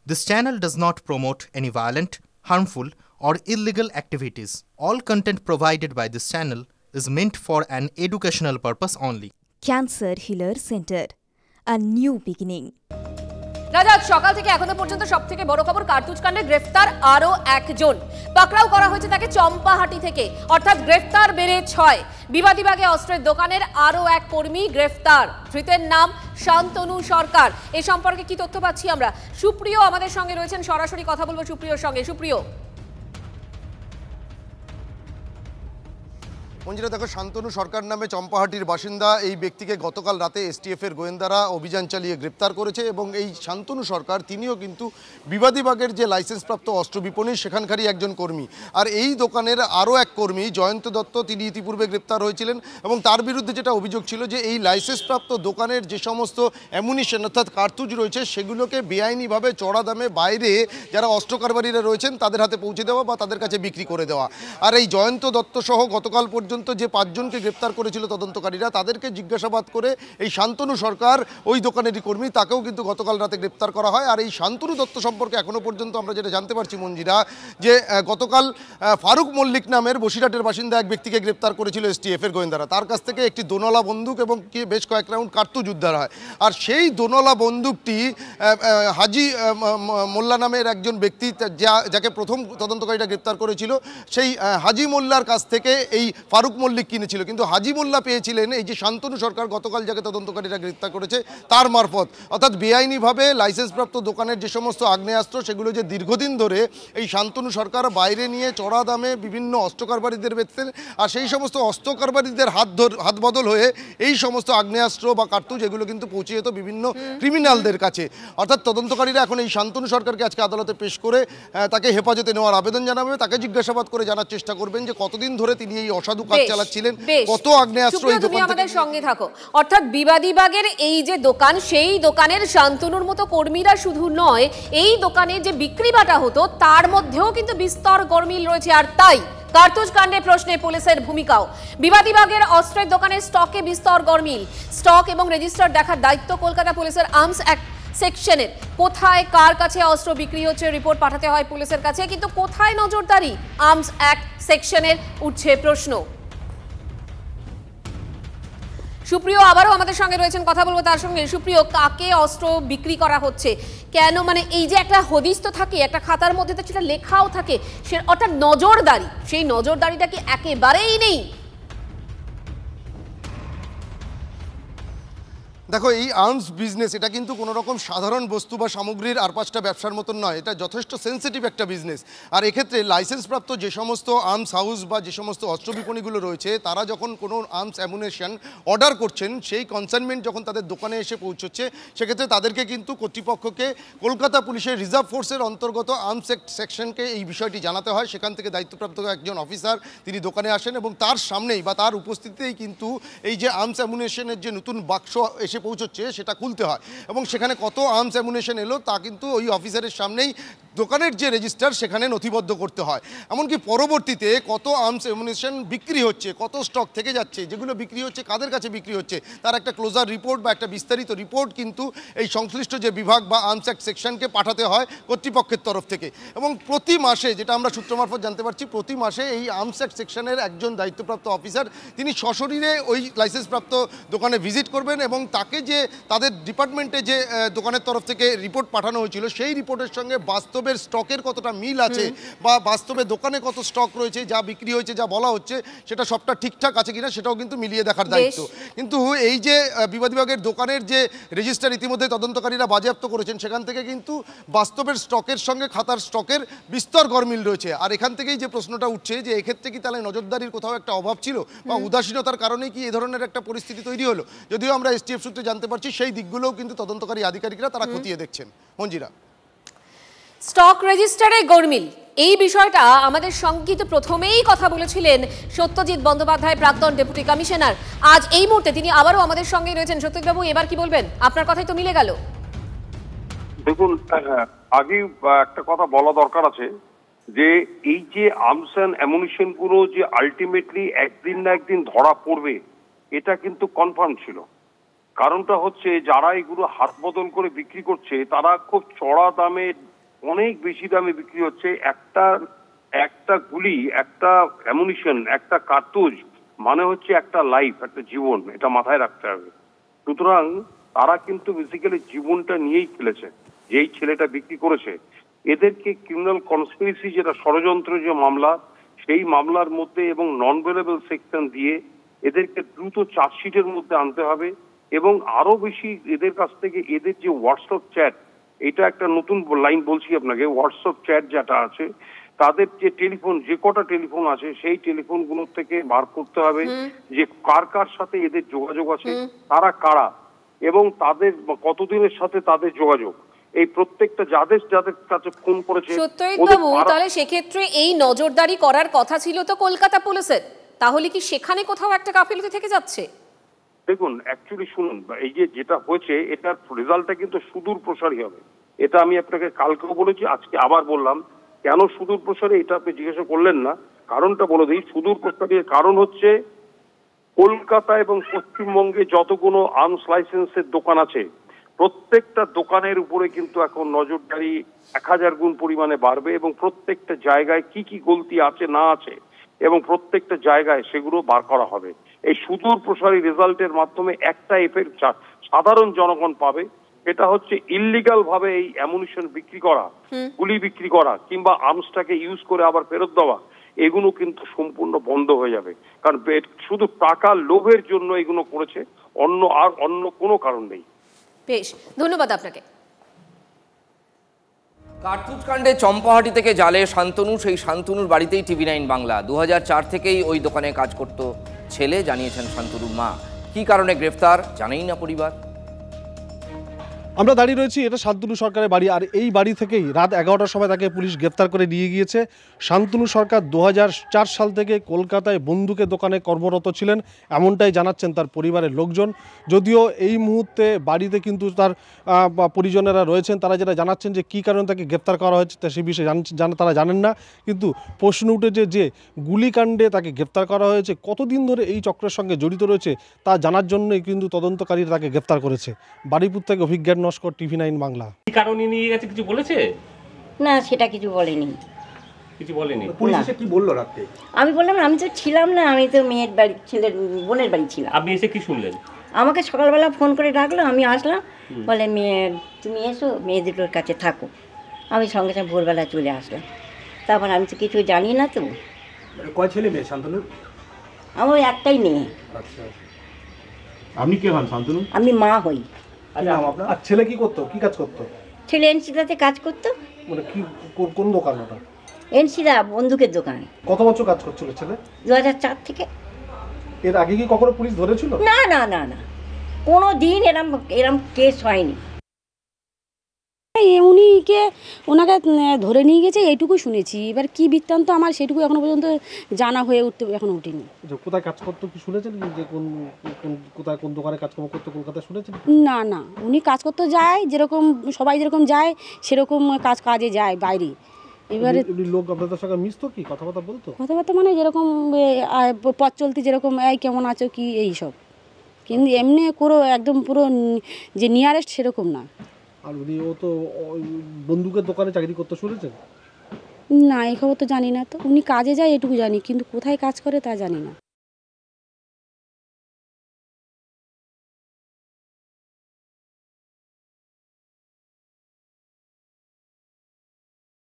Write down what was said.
This channel does not promote any violent, harmful, or illegal activities. All content provided by this channel is meant for an educational purpose only. Cancer Healer Center, a new beginning. রাজা সকাল থেকে এখনো পর্যন্ত সবথেকে বড় খবর, কার্তুজ কাণ্ডে গ্রেফতার আরো একজন। পাকড়াও করা হয়েছে তাকে চম্পাহাটি থেকে, অর্থাৎ গ্রেফতার বেড়ে 6। বিবাদীবাগে অস্ত্রের দোকানের আরো এক কর্মী গ্রেফতার। ধৃতের নাম শান্তনু সরকার। এ সম্পর্কে কি তথ্য পাচ্ছি আমরা? সুপ্রিয় আমাদের সঙ্গে রয়েছেন, সরাসরি কথা বলবো সুপ্রিয়র সঙ্গে। সুপ্রিয়, মঞ্জিরা, দেখো, শান্তনু সরকার নামে চম্পাহাটির বাসিন্দা এই ব্যক্তিকে গতকাল রাতে এসটিএফের গোয়েন্দারা অভিযান চালিয়ে গ্রেপ্তার করেছে এবং এই শান্তনু সরকার তিনিও কিন্তু বিবাদীবাগের যে লাইসেন্সপ্রাপ্ত অস্ত্র বিপণী সেখানকারই একজন কর্মী। আর এই দোকানের আরও এক কর্মী জয়ন্ত দত্ত, তিনি ইতিপূর্বে গ্রেপ্তার হয়েছিলেন এবং তার বিরুদ্ধে যেটা অভিযোগ ছিল যে এই লাইসেন্সপ্রাপ্ত দোকানের যে সমস্ত অ্যামুনিশন অর্থাৎ কার্তুজ রয়েছে সেগুলোকে বেআইনিভাবে চড়া দামে বাইরে যারা অস্ত্র কারবারিরা রয়েছেন তাদের হাতে পৌঁছে দেওয়া বা তাদের কাছে বিক্রি করে দেওয়া। আর এই জয়ন্ত দত্ত সহ গতকাল পর্যন্ত যে 5 জনকে গ্রেপ্তার করেছিল তদন্তকারীরা, তাদেরকে জিজ্ঞাসাবাদ করে এই শান্তনু সরকার ওই দোকানেরই কর্মী, তাকেও কিন্তু গতকাল রাতে গ্রেপ্তার করা হয়। আর এই শান্তনু দত্ত সম্পর্কে এখনো পর্যন্ত আমরা যেটা জানতে পারছি মঞ্জিরা, যে গতকাল ফারুক মল্লিক নামের বসিরহাটের বাসিন্দা এক ব্যক্তিকে গ্রেপ্তার করেছিল এসটিএফের গোয়েন্দারা। তার কাছ থেকে একটি দোনলা বন্দুক এবং বেশ কয়েক রাউন্ড কার্তুজ উদ্ধার হয়। আর সেই দোনলা বন্দুকটি হাজি মোল্লা নামের একজন ব্যক্তি, যাকে প্রথম তদন্তকারীরা গ্রেপ্তার করেছিল, সেই হাজি মোল্লার কাছ থেকে এই ফারুক মল্লিক কিনেছিল। কিন্তু হাজি মোল্লা পেয়েছিলেন এই যে শান্তনু সরকার গতকাল যাকে তদন্তকারীরা গ্রেপ্তার করেছে তার মারফত। অর্থাৎ বেআইনিভাবে লাইসেন্সপ্রাপ্ত দোকানের যে সমস্ত আগ্নেয়াস্ত্র সেগুলো যে দীর্ঘদিন ধরে এই শান্তনু সরকার বাইরে নিয়ে চড়া দামে বিভিন্ন অস্ত্র কারবারিদের বেচতেন। আর সেই সমস্ত অস্ত্র কারবারিদের হাত বদল হয়ে এই সমস্ত আগ্নেয়াস্ত্র বা কার্তুজ এগুলো কিন্তু পৌঁছে যেত বিভিন্ন ক্রিমিনালদের কাছে। অর্থাৎ তদন্তকারীরা এখন এই শান্তনু সরকারকে আজকে আদালতে পেশ করে তাকে হেফাজতে নেওয়ার আবেদন জানাবে। তাকে জিজ্ঞাসাবাদ করে জানার চেষ্টা করবেন যে কতদিন ধরে তিনি এই অসাধু কাজ চালাচ্ছিলেন, কত আগ্নেয়াস্ত্র এই দোকান থেকে। আমাদের সঙ্গে থাকো। অর্থাৎ বিবাদীবাগের এই যে দোকান, সেই দোকানের শান্তনুর মতো কর্মীরা শুধু নয়, এই দোকানে যে বিক্রি বাটা হতো তার মধ্যেও কিন্তু বিস্তর গরমিল রয়েছে। আর তাই কার্তুজ কাণ্ডে প্রশ্নে পুলিশের ভূমিকাও। বিবাদীবাগের অস্ত্রের দোকানের স্টকে বিস্তর গরমিল। স্টক এবং রেজিস্টার দেখার দায়িত্ব কলকাতা পুলিশের আর্মস অ্যাক্ট সেকশনের। কোথায় কার কাছে অস্ত্র বিক্রি হচ্ছে রিপোর্ট পাঠাতে হয় পুলিশের কাছে, কিন্তু কোথায় নজরদারি আর্মস অ্যাক্ট সেকশনের, উঠছে প্রশ্ন। সুপ্রিয় আবারও আমাদের সঙ্গে রয়েছেন, কথা বলবো তার সঙ্গে। সুপ্রিয়, কাকে অস্ত্র বিক্রি করা হচ্ছে, কেন, মানে এই যে একটা হদিস তো থাকে, একটা খাতার মধ্যে তো সেটা লেখাও থাকে, সে অর্থাৎ নজরদারি, সেই নজরদারিটা কি একেবারেই নেই? দেখো, এই আর্মস বিজনেস এটা কিন্তু কোনো রকম সাধারণ বস্তু বা সামগ্রীর আর 5টা ব্যবসার মতন নয়। এটা যথেষ্ট সেন্সিটিভ একটা বিজনেস। আর এক্ষেত্রে লাইসেন্সপ্রাপ্ত যে সমস্ত আর্মস হাউস বা যে সমস্ত অস্ত্র বিপণীগুলো রয়েছে, তারা যখন কোনো আর্মস অ্যামুনেশন অর্ডার করছেন, সেই কনসাইনমেন্ট যখন তাদের দোকানে এসে পৌঁছচ্ছে, সেক্ষেত্রে তাদেরকে কিন্তু কর্তৃপক্ষকে কলকাতা পুলিশের রিজার্ভ ফোর্সের অন্তর্গত আর্মস সেকশনকে এই বিষয়টি জানাতে হয়। সেখান থেকে দায়িত্বপ্রাপ্ত একজন অফিসার তিনি দোকানে আসেন এবং তার সামনেই বা তার উপস্থিতিতেই কিন্তু এই যে আর্মস অ্যামুনেশনের যে নতুন বাক্স এসে পৌঁছচ্ছে সেটা খুলতে হয় এবং সেখানে কত আর্মস অ্যামুনেশন এলো তা কিন্তু ওই অফিসারের সামনেই দোকানের যে রেজিস্টার সেখানে নথিবদ্ধ করতে হয়। এমনকি পরবর্তীতে কত আর্মস অ্যামুনেশন বিক্রি হচ্ছে, কত স্টক থেকে যাচ্ছে, যেগুলো বিক্রি হচ্ছে কাদের কাছে বিক্রি হচ্ছে, তার একটা ক্লোজার রিপোর্ট বা একটা বিস্তারিত রিপোর্ট কিন্তু এই সংশ্লিষ্ট যে বিভাগ বা আর্মস অ্যাক্ট সেকশনকে পাঠাতে হয় কর্তৃপক্ষের তরফ থেকে। এবং প্রতি মাসে, যেটা আমরা সূত্র মারফত জানতে পারছি, প্রতি মাসে এই আর্মস অ্যাক্ট সেকশনের একজন দায়িত্বপ্রাপ্ত অফিসার তিনি সশরীরে ওই লাইসেন্সপ্রাপ্ত দোকানে ভিজিট করবেন এবং তাকে যে তাদের ডিপার্টমেন্টে যে দোকানের তরফ থেকে রিপোর্ট পাঠানো হয়েছিল সেই রিপোর্টের সঙ্গে বাস্তবের স্টকের কতটা মিল আছে বা বাস্তবে দোকানে কত স্টক রয়েছে, যা বিক্রি হয়েছে, যা বলা হচ্ছে সেটা সবটা ঠিকঠাক আছে কিনা সেটাও কিন্তু মিলিয়ে দেখার দায়িত্ব। কিন্তু এই যে বিবাদীবাগের দোকানের যে রেজিস্টার ইতিমধ্যে তদন্তকারীরা বাজেয়াপ্ত করেছেন, সেখান থেকে কিন্তু বাস্তবের স্টকের সঙ্গে খাতার স্টকের বিস্তর গরমিল রয়েছে। আর এখান থেকেই যে প্রশ্নটা উঠছে যে এক্ষেত্রে কি তাহলে নজরদারির কোথাও একটা অভাব ছিল বা উদাসীনতার কারণেই কি এই ধরনের একটা পরিস্থিতি তৈরি হলো? যদিও আমরা এসটিএফ সূত্রে জানতে পারছি সেই দিকগুলোও কিন্তু তদন্তকারী আধিকারিকরা তারা খতিয়ে দেখছেন। মঞ্জিরা, স্টক রেজিস্টারে গরমিল, এই বিষয়টা আমাদের সঙ্গে কিন্তু প্রথমেই কথা বলেছিলেন সত্যজিৎ বন্দ্যোপাধ্যায়, প্রাক্তন ডেপুটি কমিশনার। আজ এই মুহূর্তে তিনি আবারও আমাদের সঙ্গে রয়েছেন। সত্যজিৎ বাবু, এবার কি বলবেন? আপনার কথাই তো মিলে গেল। দেখুন, আগে একটা কথা বলা দরকার আছে যে এই যে আর্মস অ্যান্ড অ্যামুনিশন গুলো যে আলটিমেটলি একদিন না একদিন ধরা পড়বে, এটা কিন্তু কনফার্ম ছিল। কারণটা হচ্ছে যারা এগুলো হাত বদল করে বিক্রি করছে তারা খুব চড়া দামে অনেক বেশি দামে বিক্রি হচ্ছে। একটা গুলি, একটা অ্যামুনিশন, একটা কার্তুজ মানে হচ্ছে একটা লাইফ, একটা জীবন, এটা মাথায় রাখতে হবে। সুতরাং তারা কিন্তু বেসিক্যালি জীবনটা নিয়েই খেলেছে। যেই ছেলেটা বিক্রি করেছে, এদেরকে ক্রিমিনাল কনস্পিরেসি যেটা ষড়যন্ত্র যে মামলা, সেই মামলার মধ্যে এবং নন ভেলেবল সেকশন দিয়ে এদেরকে দ্রুত চার্জশিটের মধ্যে আনতে হবে। এবং আরো বেশি এদের কাছ থেকে এদের যে হোয়াটসঅ্যাপ চ্যাট, এটা একটা নতুন লাইন বলছি আপনাকে, হোয়াটসঅ্যাপ চ্যাট যেটা আছে, তাদের যে টেলিফোন, যে কটা টেলিফোন আছে সেই টেলিফোন গুলোর থেকে বার করতে হবে যে কার কার সাথে এদের যোগাযোগ আছে, তারা কারা এবং তাদের কতদিনের সাথে তাদের যোগাযোগ, এই প্রত্যেকটা যাদের যাদের কাছে ফোন করেছে। সত্যজিৎ বাবু, তাহলে সেক্ষেত্রে এই নজরদারি করার কথা ছিল তো কলকাতা পুলিশের, তাহলে কি সেখানে কোথাও একটা গাফিলতি থেকে যাচ্ছে? দেখুন, অ্যাকচুয়ালি শুনুন, এই যে যেটা হয়েছে এটার রেজাল্টটা কিন্তু সুদূর প্রসারী হবে। এটা আমি আপনাকে কালকেও বলেছি, আজকে আবার বললাম। কেন সুদূর প্রসারী এটা আপনি জিজ্ঞাসা করলেন না, কারণটা বলে দিই। সুদূর প্রসারী কারণ হচ্ছে কলকাতা এবং পশ্চিমবঙ্গে যতগুলো আর্মস লাইসেন্সের দোকান আছে, প্রত্যেকটা দোকানের উপরে কিন্তু এখন নজরদারি 1000 গুণ পরিমাণে বাড়বে এবং প্রত্যেকটা জায়গায় কি কি গলতি আছে না আছে এবং প্রত্যেকটা জায়গায় সেগুলো বার করা হবে। এই সুদূর প্রসারী রেজাল্টের মাধ্যমে একটা এফেক্ট সাধারণ জনগণ পাবে, এটা হচ্ছে ইললিগাল ভাবে এই অ্যামুনিশন বিক্রি করা, গুলি বিক্রি করা কিংবা আর্মসটাকে ইউজ করে আবার ফেরত দেওয়া, এগুলো কিন্তু সম্পূর্ণ বন্ধ হয়ে যাবে। কারণ শুধু টাকার লোভের জন্য এগুলো করেছে, অন্য কোনো কারণ নেই। বেশ, ধন্যবাদ আপনাকে। কার্তুজ কাণ্ডে চম্পাহাটি থেকে জালে শান্তনু, সেই শান্তনুর বাড়িতেই TV9 বাংলা। 2004 থেকেই ওই দোকানে কাজ করত ছেলে, জানিয়েছেন শান্তনুর মা। কী কারণে গ্রেফতার জানেই না পরিবার। আমরা দাঁড়িয়ে রয়েছি, এটা শান্তনু সরকারের বাড়ি। আর এই বাড়ি থেকেই রাত 11টার সময় তাকে পুলিশ গ্রেফতার করে নিয়ে গিয়েছে। শান্তনু সরকার 2004 সাল থেকে কলকাতায় বন্দুকের দোকানে কর্মরত ছিলেন, এমনটাই জানাচ্ছেন তার পরিবারের লোকজন। যদিও এই মুহূর্তে বাড়িতে কিন্তু তার পরিজনেরা রয়েছেন, তারা যেটা জানাচ্ছেন যে কী কারণে তাকে গ্রেফতার করা হয়েছে তা সে বিষয়ে তারা জানেন না। কিন্তু প্রশ্ন উঠেছে যে গুলিকাণ্ডে তাকে গ্রেফতার করা হয়েছে, কতদিন ধরে এই চক্রের সঙ্গে জড়িত রয়েছে তা জানার জন্যই কিন্তু তদন্তকারীরা তাকে গ্রেফতার করেছে। বারুইপুর থেকে অভিজ্ঞান নস্কর, TV9 বাংলা। কি কারণে নিয়ে গেছে কিছু বলেছে? না, সেটা কিছু বলেনি। কিছু বলেনি? পুলিশ এসে কি বললো রাতে? আমি বললাম আমি তো ছিলাম না, আমি তো মেয়ের বাড়ি, ছেলের বোনের বাড়ি ছিলাম। আপনি এসে কি শুনলেন? আমাকে সকালবেলা ফোন করে ডাকলো, আমি আসলাম, বলে মেয়ে তুমি এসো, মেয়ে দুটোর কাছে থাকো। আমি সঙ্গে সঙ্গে ভোরবেলা চলে আসলাম। তারপর আমি তো কিছু জানি না তো। কয় ছেলে মেয়ে শান্তনু? আমার একটাই মেয়ে। আচ্ছা, আপনি কে হন শান্তনু? আমি মা হই। আর ছেলে কি করতো, কি কাজ করতো? ছেলে এনসিদাতে কাজ করতো। মানে কি, কোন দোকান ওটা? এনসিদা বন্দুকের দোকান। কত বছর কাজ করছিল ছেলে? 2004 থেকে। এর আগে কি কখনো পুলিশ ধরেছিল? না না না না, কোনো দিন এরম কেস হয়নি। ওনাকে ধরে নিয়ে গেছে এইটুকু শুনেছি। এবার কি বৃত্তান্ত আমার সেটুকু এখনো পর্যন্ত জানা হয়ে এখনো উঠেনি। কোথায় কাজ করতো কি শুনেছেন, যে কোথায় কোন দোকানে কাজকর্ম করতো কলকাতায় শুনেছেন? না না, উনি কাজ করতে যায়, যেরকম সবাই যেরকম যায় সেরকম কাজে যায় বাইরে। এবারে লোক আপনাদের সঙ্গে মিশতো, কি কথাবার্তা বলতো? কথাবার্তা মানে যেরকম পথ চলতে যেরকম এই কেমন আছো কি এইসব, কিন্তু এমনি পুরো একদম পুরো যে নিয়ারেস্ট সেরকম না। আর ও তো বন্দুকের দোকানে চাকরি করতে শুনেছেন? না, এই খবর তো জানি না। তো উনি কাজে যায় এটুকু জানি, কিন্তু কোথায় কাজ করে তা জানি না।